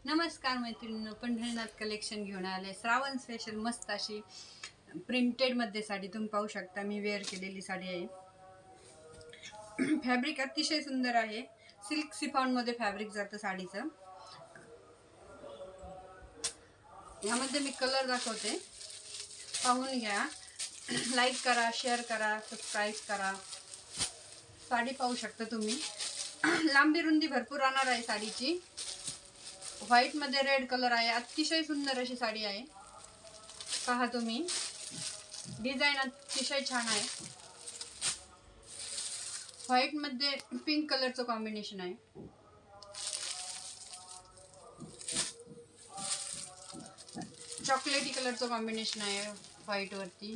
नमस्कार मैत्रिणींनो, पंढरीनाथ कलेक्शन घेऊन आले. श्रावण स्पेशल मस्त अशी प्रिंटेड मध्ये साडी तुम्ही पाहू शकता. मी वेअर केलेली साडी आहे. फॅब्रिक अतिशय सुंदर आहे. सिल्क सिफॉन मध्ये फॅब्रिक जातं साडीचं. यामध्ये मी कलर दाखवते, पाहून घ्या. लाईक करा, शेअर करा, सबस्क्राईब करा. साडी पाहू शकता तुम्ही. लांबी रुंदी भरपूर राहणार आहे साडीची. व्हाईट मध्ये रेड कलर आहे. अतिशय सुंदर अशी साडी आहे. पहा तुम्ही, डिझाईन अतिशय छान आहे. व्हाईट मध्ये पिंक कलरचं कॉम्बिनेशन आहे. चॉकलेटी कलरचं कॉम्बिनेशन आहे व्हाईट वरती.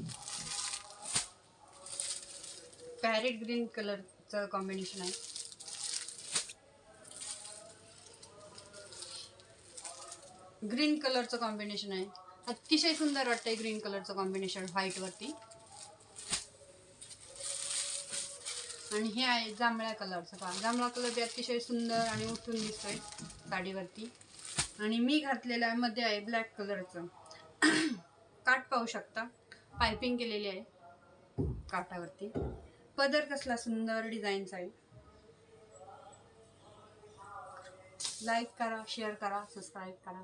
पॅरेट ग्रीन कलरचं कॉम्बिनेशन आहे. ग्रीन कलरचं कॉम्बिनेशन आहे. अतिशय सुंदर वाटतंय ग्रीन कलरचं कॉम्बिनेशन व्हाईट वरती. आणि हे आहे जांभळ्या कलरचं. पहा, जांभळा कलर बी अतिशय सुंदर आणि उठून दिसतोय साडीवरती. आणि मी घातलेल्या मध्ये आहे ब्लॅक कलरचं. काठ पाहू शकता, पायपिंग केलेली आहे काठावरती. पदर कसला सुंदर डिझाईनचा आहे. लाईक करा, शेअर करा, सबस्क्राईब करा.